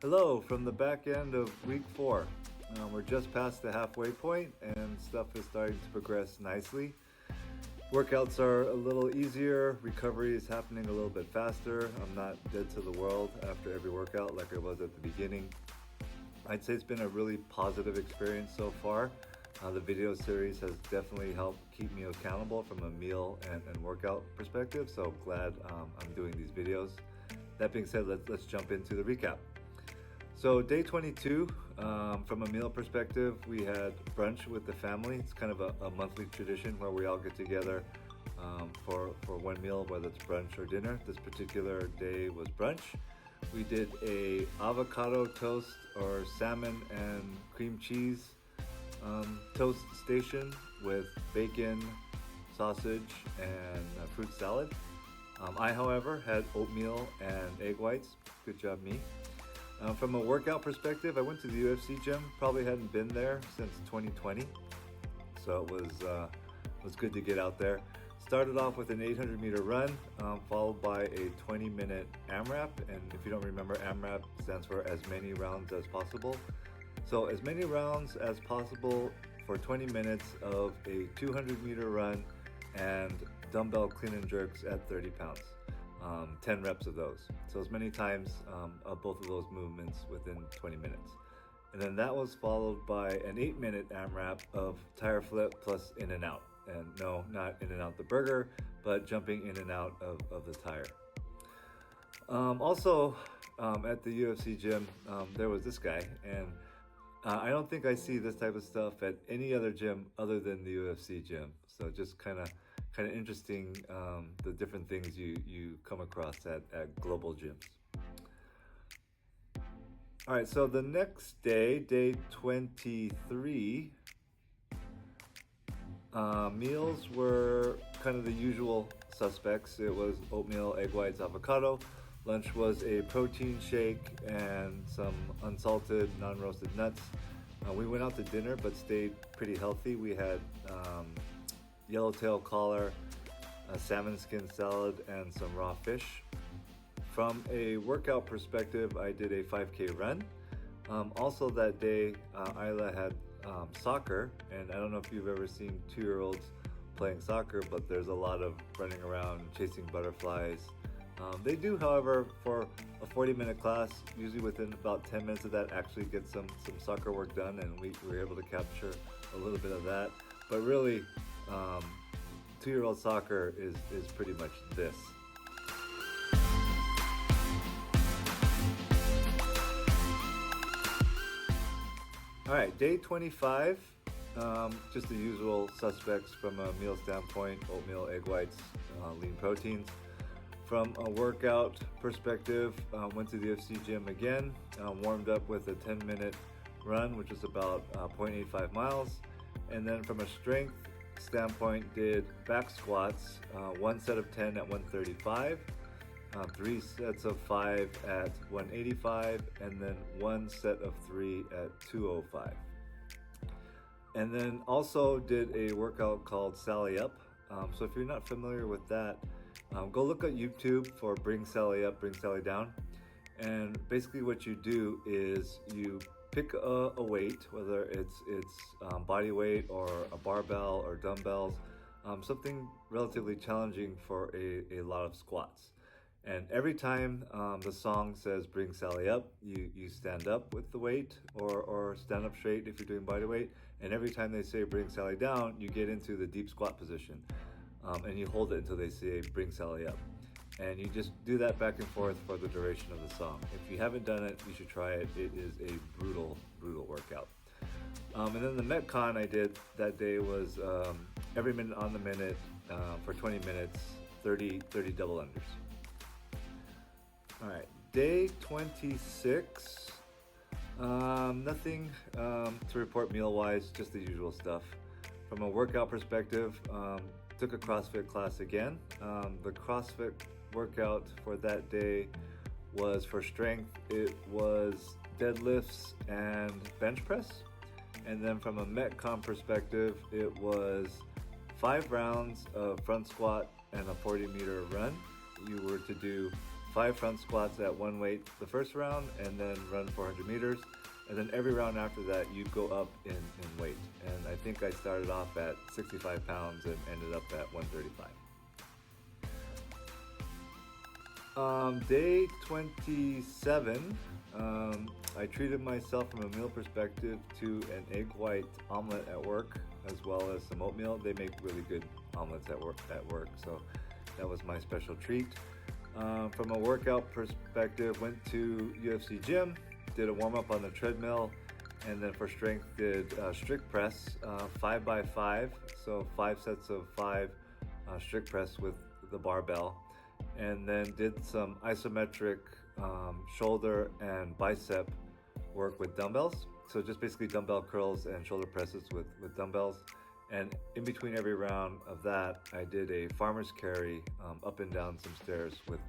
Hello from the back end of week 4. We're just past the halfway point and stuff is starting to progress nicely. Workouts are a little easier, recovery is happening a little bit faster. I'm not dead to the world after every workout like I was at the beginning. I'd say it's been a really positive experience so far. The video series has definitely helped keep me accountable from a meal and workout perspective, so glad I'm doing these videos. That being said, let's jump into the recap. So day 22, from a meal perspective, we had brunch with the family. It's kind of a monthly tradition where we all get together for one meal, whether it's brunch or dinner. This particular day was brunch. We did a avocado toast or salmon and cream cheese toast station with bacon, sausage, and fruit salad. I, however, had oatmeal and egg whites. Good job, me. From a workout perspective, I went to the UFC gym. Probably hadn't been there since 2020, so it was good to get out there. Started off with an 800-meter run, followed by a 20-minute AMRAP. And if you don't remember, AMRAP stands for as many rounds as possible. So as many rounds as possible for 20 minutes of a 200-meter run and dumbbell clean and jerks at 30 pounds. 10 reps of those. So as many times of both of those movements within 20 minutes. And then that was followed by an 8-minute AMRAP of tire flip plus in and out. And no, not in and out the burger, but jumping in and out of the tire. Also, at the UFC gym, there was this guy, and I don't think I see this type of stuff at any other gym other than the UFC gym. So just kind of interesting, the different things you come across at global gyms. All right, so the next day, day 23, meals were kind of the usual suspects. It was oatmeal, egg whites, avocado. Lunch was a protein shake and some unsalted, non-roasted nuts. We went out to dinner but stayed pretty healthy. We had yellowtail collar, a salmon skin salad, and some raw fish. From a workout perspective, I did a 5K run. Also that day, Isla had soccer, and I don't know if you've ever seen 2-year-olds playing soccer, but there's a lot of running around, chasing butterflies. They do, however, for a 40-minute class, usually within about 10 minutes of that, actually get some soccer work done, and we were able to capture a little bit of that. But really, 2-year-old soccer is pretty much this. All right, day 25, just the usual suspects from a meal standpoint: oatmeal, egg whites, lean proteins. From a workout perspective, went to the UFC gym again, warmed up with a 10-minute run, which is about 0.85 miles. And then from a strength standpoint, did back squats, 1 set of 10 at 135, 3 sets of 5 at 185, and then 1 set of 3 at 205. And then also did a workout called Sally Up. So if you're not familiar with that, go look at YouTube for Bring Sally Up, Bring Sally Down. And basically what you do is you pick a weight, whether it's body weight or a barbell or dumbbells, something relatively challenging for a lot of squats. And every time the song says Bring Sally Up, you stand up with the weight or stand up straight if you're doing body weight. And every time they say Bring Sally Down, you get into the deep squat position. And you hold it until they say Bring Sally Up. And you just do that back and forth for the duration of the song. If you haven't done it, you should try it. It is a brutal workout. And then the Metcon I did that day was every minute on the minute for 20 minutes, 30 double unders. All right, day 26, nothing to report meal-wise, just the usual stuff. From a workout perspective, took a CrossFit class again. The CrossFit workout for that day was for strength. It was deadlifts and bench press. And then from a Metcon perspective, it was 5 rounds of front squat and a 40-meter run. You were to do 5 front squats at one weight the first round, and then run 400 meters. And then every round after that, you go up in weight. And I think I started off at 65 pounds and ended up at 135. Day 27, I treated myself from a meal perspective to an egg white omelet at work, as well as some oatmeal. They make really good omelets at work, so that was my special treat. From a workout perspective, went to UFC Gym, did a warm-up on the treadmill, and then for strength did strict press, 5x5, so 5 sets of 5 strict press with the barbell, and then did some isometric shoulder and bicep work with dumbbells. So just basically dumbbell curls and shoulder presses with dumbbells. And in between every round of that, I did a farmer's carry up and down some stairs with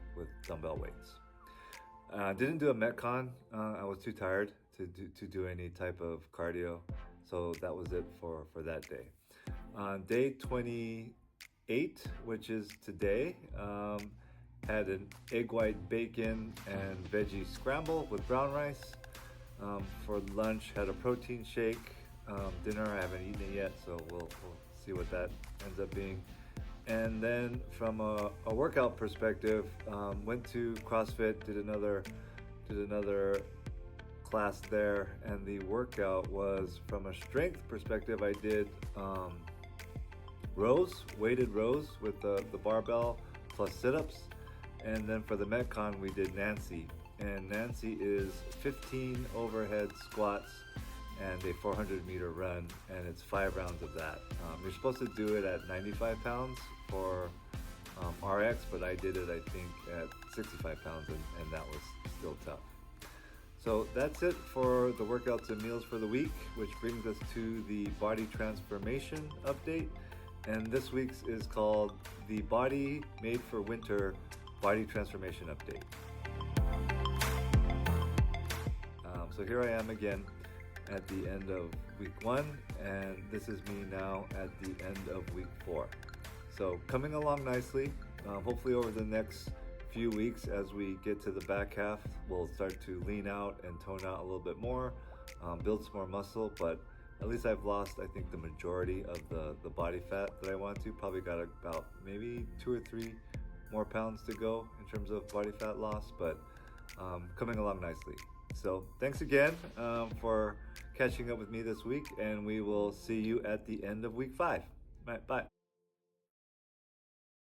dumbbell weights. Didn't do a Metcon. I was too tired to do any type of cardio. So that was it for that day. Day 28, which is today, had an egg white bacon and veggie scramble with brown rice. For lunch, had a protein shake. Dinner, I haven't eaten it yet, so we'll see what that ends up being. And then from a workout perspective, went to CrossFit, did another class there, and the workout was, from a strength perspective, I did weighted rows with the barbell plus sit-ups. And then for the Metcon, we did Nancy. And Nancy is 15 overhead squats and a 400-meter run, and it's 5 rounds of that. You're supposed to do it at 95 pounds for RX, but I did it, I think, at 65 pounds, and that was still tough. So that's it for the workouts and meals for the week, which brings us to the body transformation update. And this week's is called the Body Made for Winter Body Transformation Update. So here I am again at the end of week 1, and this is me now at the end of week 4. So coming along nicely. Hopefully over the next few weeks, as we get to the back half, we'll start to lean out and tone out a little bit more, build some more muscle, but at least I've lost, I think, the majority of the body fat that I want to. Probably got about maybe 2 or 3 more pounds to go in terms of body fat loss, but coming along nicely. So thanks again for catching up with me this week, and we will see you at the end of week 5. All right, bye.